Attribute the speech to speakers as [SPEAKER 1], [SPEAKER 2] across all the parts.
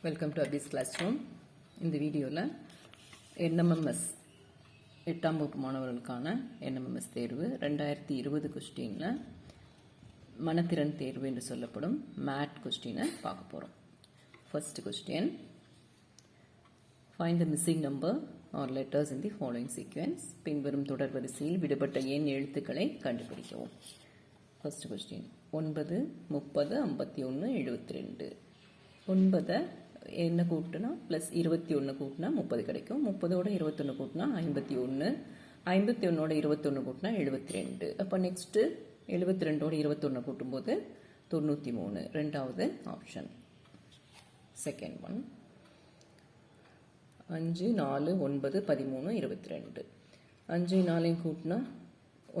[SPEAKER 1] Welcome to Abi's class room வீடியோவில் NMMS 8ஆம் வகுப்பு மாணவர்களுக்கான என்எம்எம்எஸ் தேர்வு 2020 கொஸ்டினில் மனத்திறன் தேர்வு என்று சொல்லப்படும் மேட் கொஸ்டினை பார்க்க போகிறோம். First question, find the missing number or letters in the following sequence. பின்வரும் தொடர் வரிசையில் விடுபட்ட எண் எழுத்துக்களை கண்டுபிடிக்கவும். First question, 9, 30, 51, 72. 9 என்ன கூட்டினா ப்ளஸ் 21 கூட்டினா 30 கிடைக்கும். 30ஓட 21 கூட்டினா 51. 51ஓட 21 கூட்டினா 72. அப்போ நெக்ஸ்ட்டு 72ஓட 21 கூட்டும்போது 93. ரெண்டாவது ஆப்ஷன். Second one, 5, 4, 9, 13, 22. 5, 4 கூட்டினா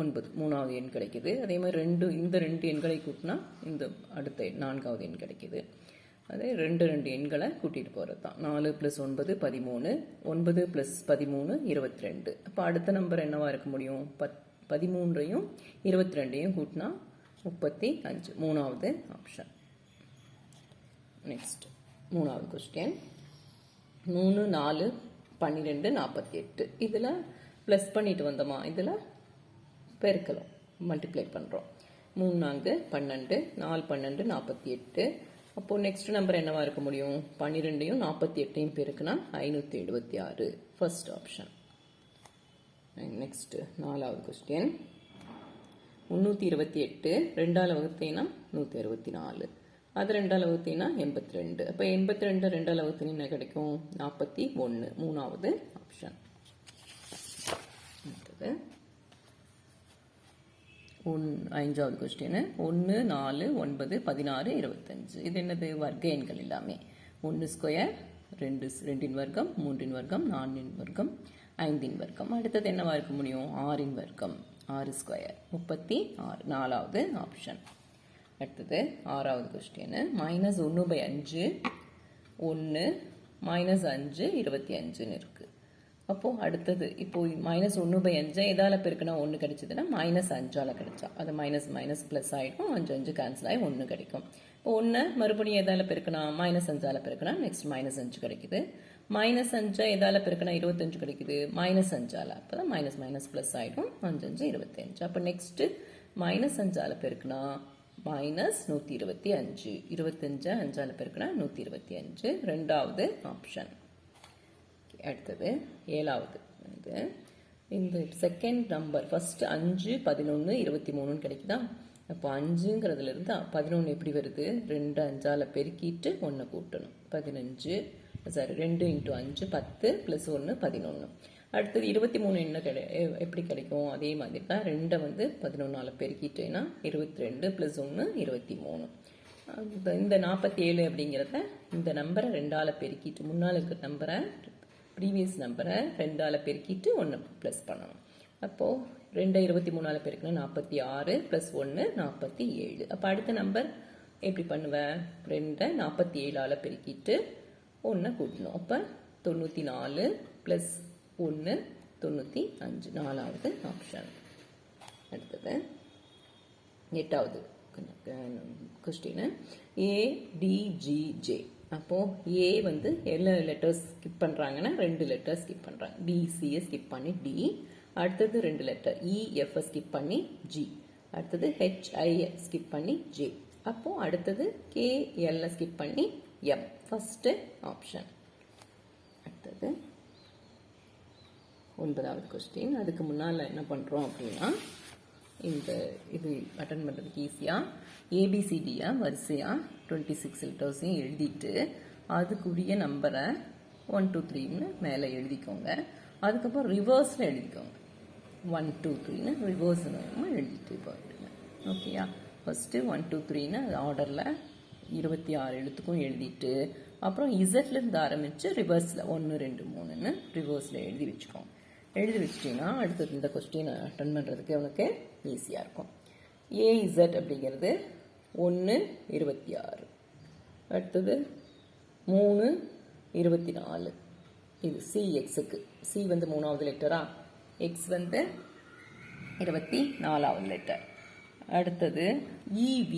[SPEAKER 1] 9, மூணாவது எண் கிடைக்குது. அதே மாதிரி இந்த ரெண்டு எண்களை கூட்டினா இந்த அடுத்த நான்காவது எண் கிடைக்குது. அதே ரெண்டு எண்களை கூட்டிகிட்டு போகிறது தான். 4 + 9 13, 9 + 13 22. அப்போ அடுத்த நம்பர் என்னவா இருக்க முடியும்? 13ஐயும் 22ஐயும் கூட்டினா 35. மூணாவது ஆப்ஷன். நெக்ஸ்ட் மூணாவது கொஸ்டின், 3, 4, 12, 48. இதில் ப்ளஸ் பண்ணிட்டு வந்தோமா, இதில் பெருக்கலாம், மல்டிப்ளை பண்ணுறோம். 3, 4, 12, 4, 12, 48. அப்போது நெக்ஸ்ட் நம்பர் என்னவா இருக்க முடியும்? 12ஐயும் 48ஐயும் பெருக்குனா 576. First option. நெக்ஸ்ட் நாலாவது கொஸ்டின், 328 ரெண்டால் வகுத்தீங்கன்னா 164. அது ரெண்டால் வகுத்தீங்கன்னா 82. அப்போ 82 ரெண்டால் வகுத்தீங்கன்னா என்ன கிடைக்கும்? 41. மூணாவது ஆப்ஷன். அடுத்தது ஐந்தாவது கொஸ்டின், 1, 4, 9, 16, 25. இது என்னது? வர்க்க எண்கள் எல்லாமே. 1 ஸ்கொயர், 2 வர்க்கம், 3 வர்க்கம், 4 வர்க்கம், 5 வர்க்கம். அடுத்தது என்னவா இருக்க முடியும்? 6 வர்க்கம், 6 ஸ்கொயர், 36. நாலாவது ஆப்ஷன். அடுத்தது ஆறாவது கொஸ்டின், -1/5, 1, -5, 25 இருக்கு. அப்போது அடுத்தது இப்போ -1/5 எதால் பெருக்கினா 1 கிடைச்சதுன்னா -5ஆல் கிடைச்சா அது மைனஸ் ப்ளஸ் ஆகிடும். 5 கேன்சல் ஆகி 1 கிடைக்கும். இப்போ 1 மறுபடியும் எதால் பெருக்கினா -5ஆல் பெருக்கினா நெக்ஸ்ட் -5 கிடைக்குது. -5 எதால் பெருக்கினா 25 கிடைக்குது. -5ஆல், அப்போ தான் மைனஸ் ப்ளஸ் ஆகிடும். 5 25. அப்போ நெக்ஸ்ட்டு -5ஆல் பெருக்கினா -125. 25 5ஆல் பெருக்கினா 125. ரெண்டாவது ஆப்ஷன். அடுத்தது ஏழாவது. இந்த செகண்ட் நம்பர் ஃபர்ஸ்ட் 5, 11, 23 கிடைக்குதா? அப்போ 5ங்கிறதுலேருந்து 11 எப்படி வருது? 2 5ஆல் பெருக்கிட்டு 1 கூட்டணும். 15, 2 × 5 10 + 1 11. அடுத்தது 23 என்ன எப்படி கிடைக்கும்? அதே மாதிரி தான் 2 வந்து 11ஆல் பெருக்கிட்டேன்னா 22 + 1 23. இந்த 47 அப்படிங்கிறத இந்த நம்பரை 2ஆல் பெருக்கிட்டு முன்னால் இருக்கிற நம்பரை ப்ரீவியஸ் நம்பரை 2ஆல் பெருக்கிட்டு 1 ப்ளஸ் பண்ணணும். அப்போது 2 23ஆல் பெருக்கினா 46 + 1 47. அப்போ அடுத்த நம்பர் எப்படி பண்ணுவேன்? 2 47ஆல் பெருக்கிட்டு 1 கூட்டணும். அப்போ 94 + 1 95. நாலாவது ஆப்ஷன். அடுத்தது எட்டாவது கொஸ்டின், ADGJ. அப்போது ஏ வந்து எல்லா லெட்டர்ஸ் ஸ்கிப் பண்ணுறாங்கன்னா 2 லெட்டர் ஸ்கிப் பண்ணுறாங்க. BCயை ஸ்கிப் பண்ணி D. அடுத்தது 2 லெட்டர் EFஐ ஸ்கிப் பண்ணி G. அடுத்தது HIஐ ஸ்கிப் பண்ணி J. அப்போது அடுத்தது KLஐ ஸ்கிப் பண்ணி M. First option. அடுத்தது 9வது கொஸ்டின். அதுக்கு முன்னால் என்ன பண்ணுறோம் அப்படின்னா, இது அட்டன் பண்ணுறதுக்கு ஈஸியாக ABCDயை வரிசையாக 26 லெட்டர்ஸையும் எழுதிட்டு அதுக்குரிய நம்பரை 1 2 3ன்னு மேலே எழுதிக்கோங்க. அதுக்கப்புறம் ரிவர்ஸில் எழுதிக்கோங்க. 1 2 3ன்னு ரிவர்ஸ் எழுதிட்டு போயிடுங்க. ஓகேயா? ஃபஸ்ட்டு 1 2 3ன்னு ஆர்டரில் 26 எழுத்துக்கும் எழுதிட்டு அப்புறம் இசட்லேருந்து ஆரம்பித்து ரிவர்ஸில் 1 2 3ன்னு ரிவர்ஸில் எழுதி வச்சுக்கோங்க. எழுதி வச்சிட்டிங்கன்னா அடுத்தது இந்த கொஸ்டினை அட்டன் பண்ணுறதுக்கு உனக்கு ஈஸியாக இருக்கும். AZ அப்படிங்கிறது 1 26. அடுத்தது 3 24. இது CXக்கு. C வந்து 3வது லெட்டரா, X வந்து 24வது லெட்டர். அடுத்தது EV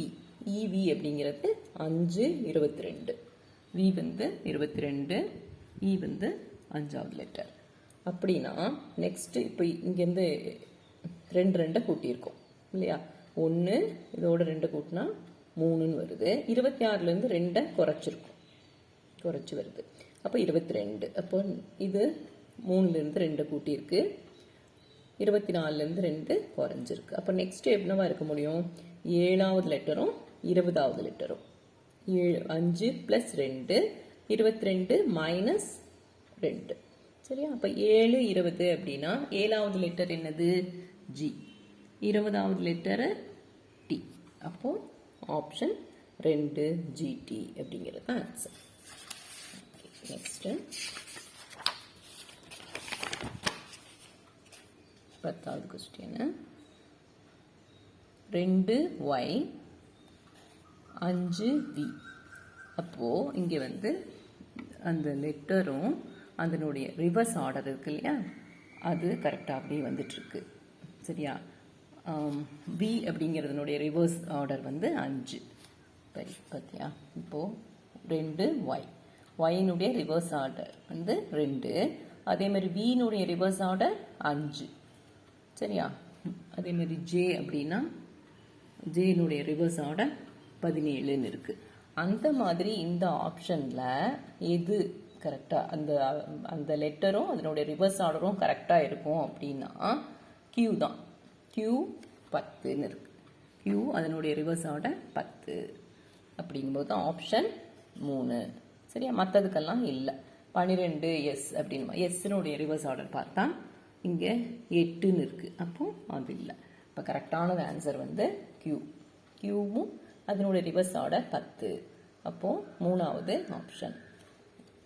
[SPEAKER 1] அப்படிங்கிறது 5 22. வி வந்து 22, இ வந்து 5வது லெட்டர். அப்படின்னா நெக்ஸ்ட் இப்போ இங்கேருந்து 2 கூட்டியிருக்கோம் இல்லையா? 1 இதோட 2 கூட்டினா 3ன்னு வருது. 26லேருந்து 2 குறைச்சி வருது. அப்போ 22. அப்போ இது 3லேருந்து 2 கூட்டியிருக்கு, 24லேருந்து 2 குறைஞ்சிருக்கு. அப்போ நெக்ஸ்ட் என்னவா இருக்க முடியும்? 7வது லெட்டரும் 20வது லெட்டரும். 5 + 2 22 - 2. சரியா? அப்போ 7 20 அப்படின்னா 7வது லெட்டர் என்னது? ஜி. 20வது லெட்டரு டி. அப்போ ஆப்ஷன் 2 GT அப்படிங்கிறது தான் ஆன்சர். நெக்ஸ்ட் 10வது கொஸ்டின். 2y 5v. அப்போது இங்கே வந்து அந்த லெட்டரும் அதனுடைய ரிவர்ஸ் ஆர்டர் இருக்கு இல்லையா, அது கரெக்டாக அப்படியே வந்துட்டுருக்கு. சரியா? வி அப்படிங்கிறதுனுடைய ரிவர்ஸ் ஆர்டர் வந்து 5. சரி, பார்த்தியா? இப்போது 2y, ஒயினுடைய ரிவர்ஸ் ஆர்டர் வந்து 2, அதே மாதிரி வினுடைய ரிவர்ஸ் ஆர்டர் 5. சரியா? அதே மாதிரி ஜே அப்படின்னா ஜேனுடைய ரிவர்ஸ் ஆர்டர் 17ன்னு இருக்குது. அந்த மாதிரி இந்த ஆப்ஷனில் எது கரெக்டாக அந்த லெட்டரும் அதனுடைய ரிவர்ஸ் ஆர்டரும் கரெக்டாக இருக்கும் அப்படின்னா கியூ தான். கியூ 10ன்னு இருக்குது. கியூ அதனுடைய ரிவர்ஸ் ஆர்டர் 10 அப்படிங்கும்போது தான் ஆப்ஷன் 3. சரியா? மற்றதுக்கெல்லாம் இல்லை. 12 எஸ் அப்படின்மா. எஸ்னுடைய ரிவர்ஸ் ஆர்டர் பார்த்தா இங்கே 8ன்னு இருக்குது. அப்போது அது இல்லை. இப்போ கரெக்டானது ஆன்சர் வந்து கியூ. கியூவும் அதனுடைய ரிவர்ஸ் ஆர்டர் 10. அப்போது 3வது ஆப்ஷன்.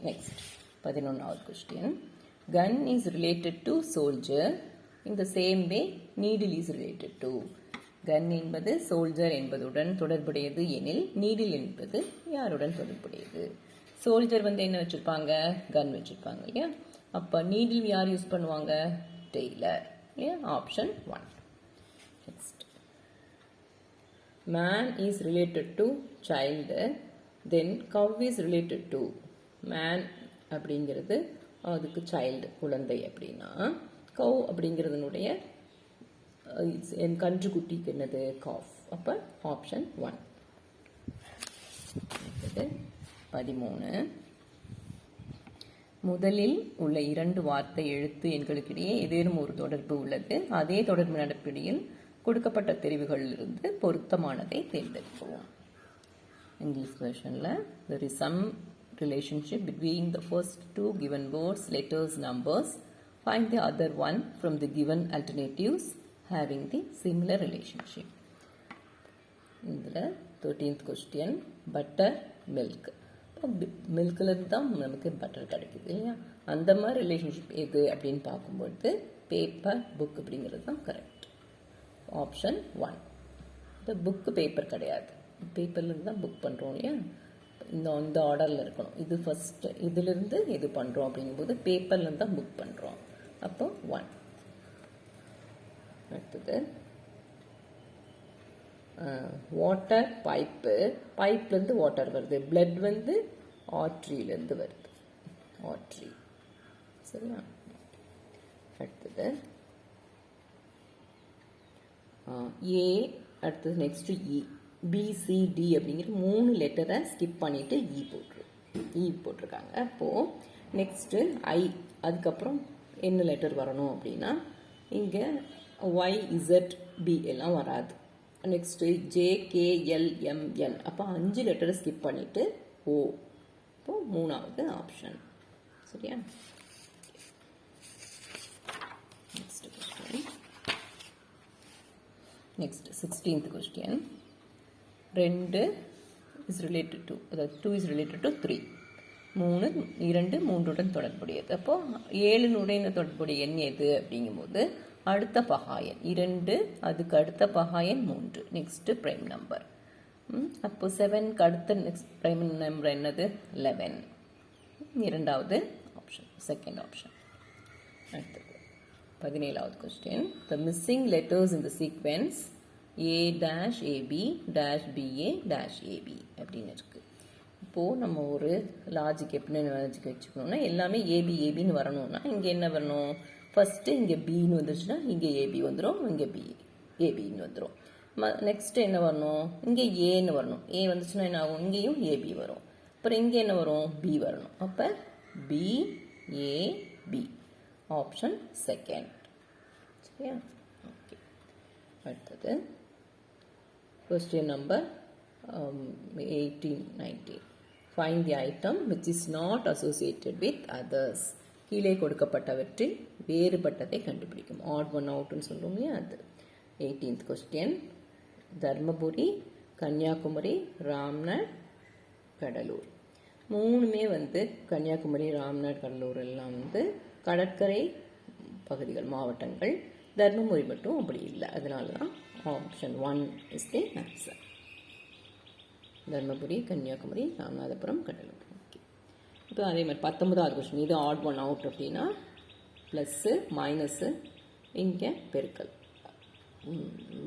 [SPEAKER 1] நெக்ஸ்ட் 11வது question. Gun is related to soldier in the same way needle is related to. Gun என்பது சோல்ஜர் என்பதுடன் தொடர்புடையது எனில் நீடில் என்பது யாருடன் தொடர்புடையது? சோல்ஜர் வந்து என்ன வச்சுருப்பாங்க? கன் வச்சுருப்பாங்க இல்லையா? அப்போ நீடில் யார் யூஸ் பண்ணுவாங்க? டெய்லர் இல்லையா? Option 1. Next man is related to child, then cow is related to. Man அப்படிங்கிறது அதுக்கு சைல்டு குழந்தை அப்படின்னா, கவ் அப்படிங்கிறதுனுடைய என் கன்றுக்குட்டிக்கு என்னது? காஃப். அப்போ ஆப்ஷன் 1. 13. முதலில் உள்ள 2 வார்த்தை எழுத்து எண்களுக்கிடையே ஏதேனும் ஒரு தொடர்பு உள்ளது. அதே தொடர்பு நடப்பிடியில் கொடுக்கப்பட்ட தெரிவுகளிலிருந்து பொருத்தமானதை தேர்ந்தெடுக்கவும். இங்கிலீஷ் வெர்ஷனில் there is some relationship between the first 2 given words, letters, numbers. Find the other one from the given alternatives having the similar relationship. இதில் 13th question. Butter, milk. மில்க்லேருந்து தான் நமக்கு பட்டர் கிடைக்குது இல்லையா? அந்த மாதிரி ரிலேஷன்ஷிப் எது அப்படின்னு பார்க்கும்பொழுது பேப்பர், புக் அப்படிங்கிறது தான் கரெக்ட். ஆப்ஷன் 1. இந்த புக்கு பேப்பர் கிடையாது. பேப்பர்லேருந்து தான் புக் பண்ணுறோம் இல்லையா? இந்த ஆர்டரில் இருக்கணும். இது ஃபஸ்ட்டு, இதிலிருந்து இது பண்ணுறோம் அப்படிங்கும்போது பேப்பர்லேருந்து தான் புக் பண்ணுறோம். அப்போ 1. அடுத்தது வாட்டர், பைப்பு. பைப்லேருந்து வாட்டர் வருது. பிளட் வந்து ஆர்ட்ரியிலேருந்து வருது. ஆர்ட்ரி. சரியா? அடுத்தது ஏ. அடுத்தது நெக்ஸ்ட்டு இ. பிசிடி அப்படிங்கிற 3 லெட்டரை ஸ்கிப் பண்ணிவிட்டு இ போட்டிருக்காங்க. அப்போது நெக்ஸ்ட்டு ஐ, அதுக்கப்புறம் என்ன லெட்டர் வரணும் அப்படின்னா இங்கே ஒய், இசட், பி எல்லாம் வராது. Next JKLMN. அப்போ 5 லெட்டரை ஸ்கிப் பண்ணிவிட்டு ஓ. இப்போது 3வது ஆப்ஷன். சரியா? Next question. Next 16th question. 2 is related to, அதாவது 2 இஸ் ரிலேட்டட் டு 3. 2 3உடன் தொடர்புடையது. அப்போது 7னுடைய தொடர்புடைய எண் எது அப்படிங்கும்போது அடுத்த பகாயன் 2, அதுக்கு அடுத்த பகாயன் 3. Next prime number. அப்போ 7க்கு அடுத்த நெக்ஸ்ட் ப்ரைம் நம்பர் என்னது? 11. 2வது ஆப்ஷன், செகண்ட் ஆப்ஷன். அடுத்தது 17வது question. The missing letters in the sequence A-AB-BA-AB அப்படின்னு இருக்குது. இப்போது நம்ம ஒரு லாஜிக் எப்படின்னு லாஜிக் வச்சுக்கணும்னா எல்லாமே ஏபி ஏபின்னு வரணும்னா இங்கே என்ன வரணும், ஃபஸ்ட்டு இங்கே பின்னு வந்துருச்சுன்னா இங்கே ஏபி வந்துடும், இங்கே பி ஏபின்னு வந்துடும். நெக்ஸ்ட்டு என்ன வரணும், இங்கே ஏன்னு வரணும். ஏ வந்துச்சுன்னா என்ன ஆகும், இங்கேயும் ஏபி வரும். அப்புறம் இங்கே என்ன வரும், பி வரணும். அப்போ B A B option second. சரியா? ஓகே. அடுத்தது question number 18-19. Find the item which is not associated with others. கீழே கொடுக்கப்பட்டவற்றில் வேறுபட்டதை கண்டுபிடிக்கும். ஆட் ஒன் அவுட்னு சொல்கிறோம் இல்லையா, அது. 18th question. தர்மபுரி, கன்னியாகுமரி, ராம்நாத், கடலூர். மூணுமே வந்து கன்னியாகுமரி, ராம்நாத், கடலூர் எல்லாம் வந்து கடற்கரை பகுதிகள், மாவட்டங்கள். தர்மபுரி மட்டும் அப்படி இல்லை. அதனால தான் option 1 is the answer. Dharmapuri, Kanniyakumari, Ramanathapuram, Cuddalore. Okay. இப்போ அதே மாதிரி 19வது கொஸ்டின். இது ஆட் ஒன் அவுட் அப்படின்னா ப்ளஸ்ஸு மைனஸு, இங்கே பெருக்கல்,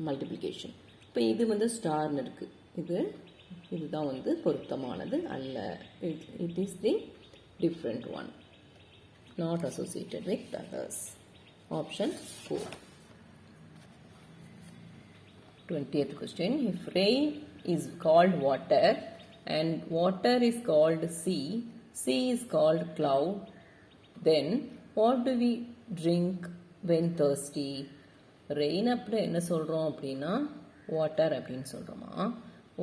[SPEAKER 1] மல்டிப்ளிகேஷன். இப்போ இது வந்து ஸ்டார்னு இருக்குது. இதுதான் வந்து பொருத்தமானது அல்ல. It is the different one, not associated with others. Option 4. 20th question. If rain is called water and water is called sea, sea is called cloud, then what do we drink when thirsty? Rain அப்படி என்ன சொல்கிறோம் அப்படின்னா water அப்படின்னு சொல்கிறோமா.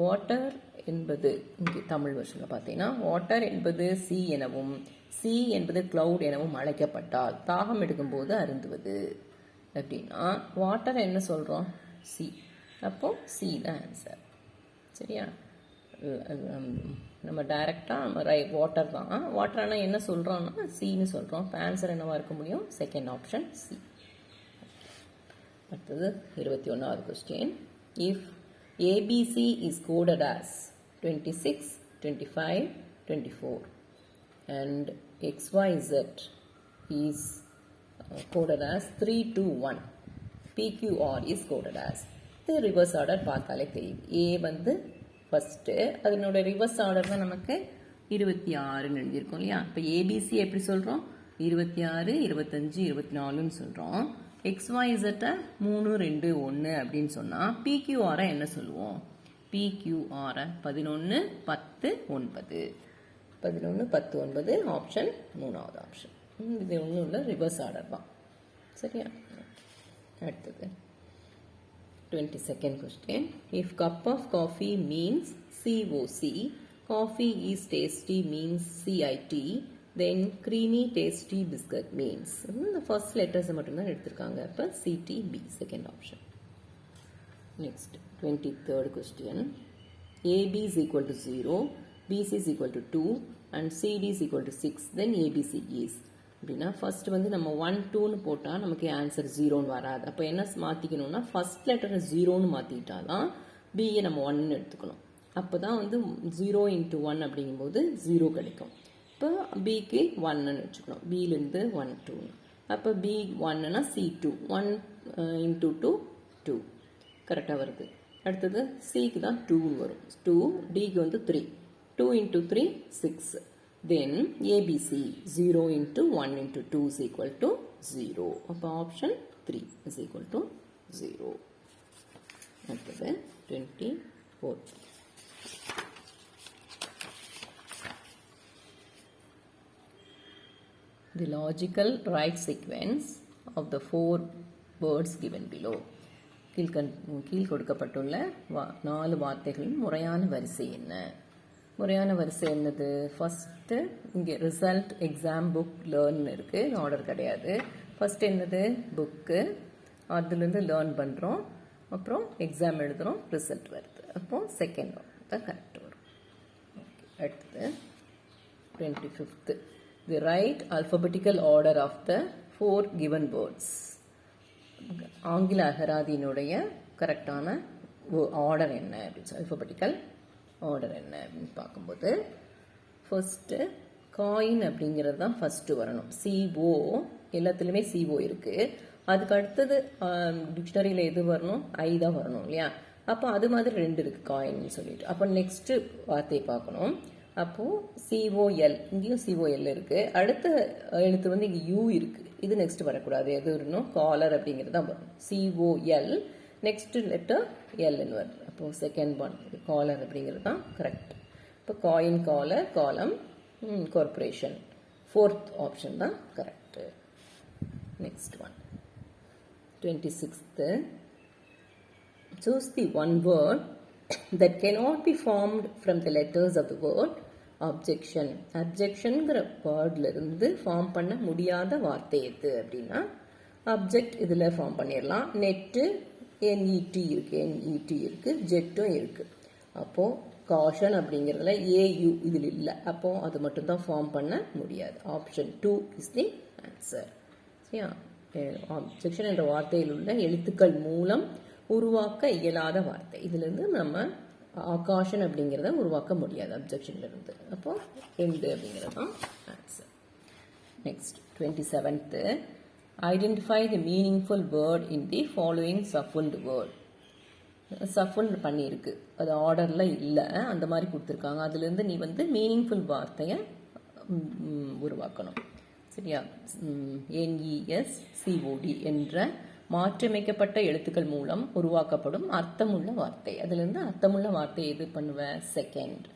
[SPEAKER 1] Water என்பது இங்கே தமிழ் வருஷனில் பார்த்தீங்கன்னா water என்பது சி எனவும் சி என்பது கிளவுட் எனவும் அழைக்கப்பட்டால் தாகம் எடுக்கும்போது அருந்துவது அப்படின்னா வாட்டர் என்ன சொல்கிறோம், சி. அப்போது சி தான் ஆன்சர். சரியா? நம்ம டைரெக்டாக நம்ம வாட்டர் தான். வாட்டர் ஆனால் என்ன சொல்கிறோம்னா சின்னு சொல்கிறோம். இப்போ ஆன்சர் என்னவாக இருக்க முடியும், செகண்ட் ஆப்ஷன் சி. அடுத்தது 21வது question. If ABC is coded as 26, 25, 24 and XYZ is coded as 3, 2, 1, PQR is coded as. இது ரிவர்ஸ் ஆர்டர் பார்த்தாலே தெரியும். ஏ வந்து ஃபஸ்ட்டு, அதனோட ரிவர்ஸ் ஆர்டர் தான் நமக்கு 26ன்னு எழுதியிருக்கோம் இல்லையா. இப்போ ஏபிசி எப்படி சொல்கிறோம், 26, 25, 24ன்னு சொல்கிறோம். XYZ 3, 2, 1 அப்படின்னு சொன்னால் PQR என்ன சொல்லுவோம், PQR 11, 10, 9. 11, 10, 9 ஆப்ஷன் 3வது ஆப்ஷன். இது ஒன்றும் இல்லை, ரிவர்ஸ் ஆர்டர் தான். சரியா? அடுத்தது 22nd question. If cup of coffee means COC, coffee is tasty means CIT, then creamy tasty biscuit means. இந்த ஃபர்ஸ்ட் லெட்டர்ஸை மட்டும்தான் எடுத்திருக்காங்க. அப்போ CTB second option. Next 23rd question. AB is equal to 0, BC is equal to 2 and CD is equal to 6, then ABC is. அப்படின்னா first வந்து நம்ம 1, 2ன்னு போட்டால் நமக்கு answer 0ன்னு வராது. அப்போ என்ன மாற்றிக்கணும்னா ஃபர்ஸ்ட் லெட்டரை 0ன்னு மாற்றிட்டாதான் பியை நம்ம 1ன்னு எடுத்துக்கணும். அப்போ தான் வந்து 0 × 1 அப்படிங்கும்போது 0 கிடைக்கும். இப்போ பிக்கு 1ன்னு வச்சுக்கணும். பியிலேருந்து 1, 2. அப்போ பி 1ன்னா C2, 1 × 2 2 கரெக்டாக வருது. அடுத்தது சிக்கு தான் 2ன்னு வரும். 2, டிக்கு வந்து 3, 2 × 3 6. Then ABC 0 × 1 × 2 is equal to 0. அப்போ option 3 is equal to 0. அடுத்தது 24. The logical right sequence of the 4 words given below. கீழ் கொடுக்கப்பட்டுள்ள 4 வார்த்தைகளின் முறையான வரிசை என்ன? முறையான வரிசை என்னது? ஃபஸ்ட்டு இங்கே ரிசல்ட், எக்ஸாம், புக், லேர்ன் இருக்குது, ஆர்டர் கிடையாது. ஃபஸ்ட்டு என்னது, புக்கு, அதுலேருந்து லேர்ன் பண்ணுறோம், அப்புறம் எக்ஸாம் எழுதுகிறோம், ரிசல்ட் வருது. அப்போது செகண்ட் தான் கரெக்ட் வரும். ஓகே. அடுத்தது 25th. The right alphabetical order of the 4 given words. ஆங்கில அகராதியினுடைய கரெக்டான ஆர்டர் என்ன அப்படின்னு சொல்லி அல்ஃபபெட்டிக்கல் ஆர்டர் என்ன அப்படின்னு பார்க்கும்போது ஃபர்ஸ்ட்டு காயின் அப்படிங்கிறது தான் ஃபஸ்ட்டு வரணும். CO எல்லாத்துலேயுமே CO இருக்குது. அதுக்கு அடுத்தது டிக்ஷனரியில் எது வரணும், ஐ தான் வரணும் இல்லையா. அப்போ அது மாதிரி 2 இருக்குது காயின்னு சொல்லிட்டு. அப்போ நெக்ஸ்ட்டு வார்த்தையை பார்க்கணும். அப்போது COL இங்கேயும் COL இருக்குது. அடுத்த எழுத்து வந்து இங்கே U இருக்குது. இது நெக்ஸ்ட் வரக்கூடாது. எது வரணும்? காலர் அப்படிங்கிறது தான் வரும். COL நெக்ஸ்ட் லெட்டர் Lன்னு வருது. அப்போது செகண்ட் ஒன் காலர் அப்படிங்கிறது தான் கரெக்ட். இப்போ காயின் காலர் காலம் கார்பரேஷன் ஃபோர்த் ஆப்ஷன் தான் correct. Next one 26th. Choose the one word that cannot be formed from the letters of the word objection. அப்ஜெக்ஷன்ங்கிற வேர்ட்லேருந்து form பண்ண முடியாத வார்த்தை எது அப்படின்னா அப்ஜெக்ட் இதில் ஃபார்ம் பண்ணிடலாம். நெட்டு NET இருக்குது, NET இருக்குது, ஜெட்டும் இருக்குது. அப்போது காஷன் அப்படிங்கிறதுல AU இதில் இல்லை. அப்போது அது மட்டும்தான் ஃபார்ம் பண்ண முடியாது. Option 2 is the answer. சரியா? அப்ஜெக்ஷன் என்ற வார்த்தையில் உள்ள எழுத்துக்கள் மூலம் உருவாக்க இயலாத வார்த்தை. இதிலிருந்து நம்ம ஆகாஷன் அப்படிங்கிறத உருவாக்க முடியாது அப்ஜெக்ஷன்லேருந்து. அப்போ 2 அப்படிங்கிறது தான் answer. Next 27th. Identify the meaningful word in the following shuffled word. Shuffled பண்ணியிருக்கு, அது ஆர்டரில் இல்லை, அந்த மாதிரி கொடுத்துருக்காங்க. அதுலேருந்து நீ வந்து மீனிங்ஃபுல் வார்த்தையை உருவாக்கணும். சரியா? NESCOD என்ற மாற்றியமைக்கப்பட்ட எழுத்துக்கள் மூலம் உருவாக்கப்படும் அர்த்தமுள்ள வார்த்தை. அதிலிருந்து அர்த்தமுள்ள வார்த்தை எது பண்ணுவேன்? செகண்ட்.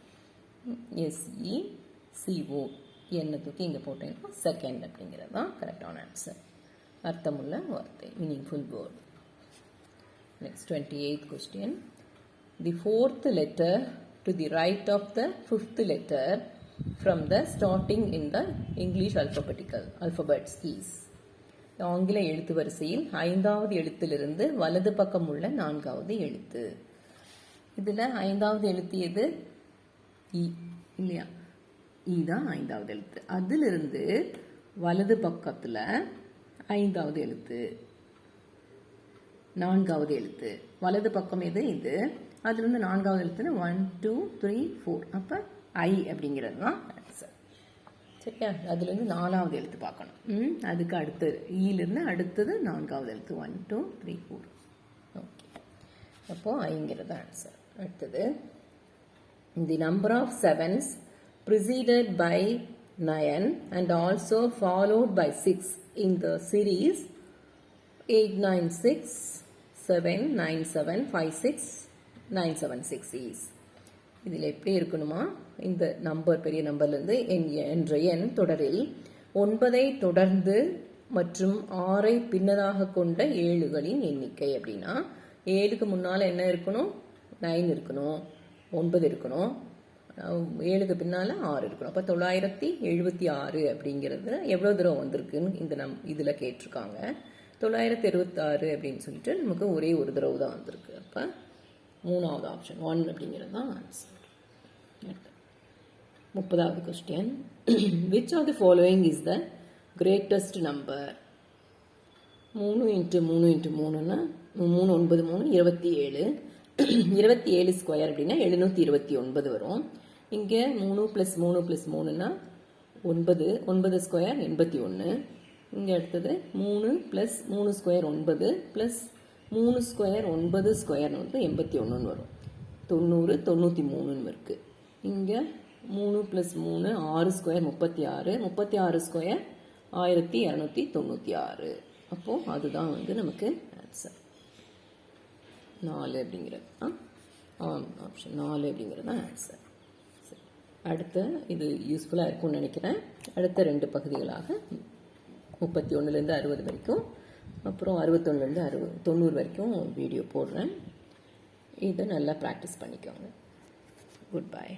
[SPEAKER 1] SECO என்ன தூக்கி இங்கே போட்டீங்கன்னா செகண்ட் அப்படிங்கிறது தான் கரெக்டான ஆன்சர். அர்த்தமுள்ள வார்த்தை, meaningful word. Next 28th question. The fourth letter to the right of the fifth letter from the starting in the English alphabets is. ஆங்கில எழுத்து வரிசையில் 5வது எழுத்திலிருந்து வலது பக்கம் உள்ள 4வது எழுத்து. இதில் 5வது எழுத்து எது? இ இல்லையா? இ தான் 5வது எழுத்து. அதிலிருந்து வலது பக்கத்தில் 5வது எழுத்து, 4வது எழுத்து. வலது பக்கம் எது? இது. அதிலிருந்து 4வது எழுத்துன்னு 1 2 3 4. அப்போ I அப்படிங்கிறது தான் ஆன்சர். சரியா? அதுலேருந்து 4வது எழுத்து பார்க்கணும். அதுக்கு அடுத்தது ஈலிருந்து அடுத்தது 4வது எழுத்து 1 2 3 4. ஓகே, அப்போது ஐங்கிறது ஆன்சர். அடுத்தது the number of sevens preceded by 9 and also followed by 6 in the series 896 797 56 976 is. இதில் எப்படி இருக்கணுமா? இந்த நம்பர் பெரிய நம்பர்லேருந்து என்ற எண் தொடரில் 9ஐ தொடர்ந்து மற்றும் 6ஐ பின்னதாக கொண்ட 7களின் எண்ணிக்கை. அப்படின்னா 7க்கு முன்னால் என்ன இருக்கணும்? 9 இருக்கணும், 9 இருக்கணும், 7க்கு பின்னால் 6 இருக்கணும். அப்போ 976 அப்படிங்கிறது எவ்வளோ தூரம் வந்திருக்குன்னு இதில் கேட்டிருக்காங்க. 976 அப்படின்னு சொல்லிட்டு நமக்கு ஒரே ஒரு தடவை தான் வந்திருக்கு. அப்போ 3வது ஆப்ஷன் 1 அப்படிங்கிறது தான் ஆன்சர். 30வது question. Which of the following is the greatest number? 3 × 3 × 3ன்னா 3 9 3 27. 27 ஸ்கொயர் அப்படின்னா 729 வரும். இங்கே 3 + 3 + 3ன்னா 9 9 ஸ்கொயர் 81. இங்கே அடுத்தது 3 + 3 ஸ்கொயர் 9 + 3 ஸ்கொயர் 9 ஸ்கொயர்னு வந்து 81 வரும். 90 93 இருக்குது. இங்கே 3 + 3 6 ஸ்கொயர் 36 36 ஸ்கொயர் 1296. அப்போது அதுதான் வந்து நமக்கு ஆன்சர் 4 அப்படிங்கிறது தான் ஆப்ஷன் 4 அப்படிங்கிறது தான் ஆன்சர். சரி, அடுத்த இது யூஸ்ஃபுல்லாக இருக்கும்னு நினைக்கிறேன். அடுத்த 2 பகுதிகளாக 31லேருந்து 60 வரைக்கும், அப்புறம் 61லேருந்து 90 வரைக்கும் வீடியோ போடுறேன். இதை நல்லா ப்ராக்டிஸ் பண்ணிக்கோங்க. Good bye.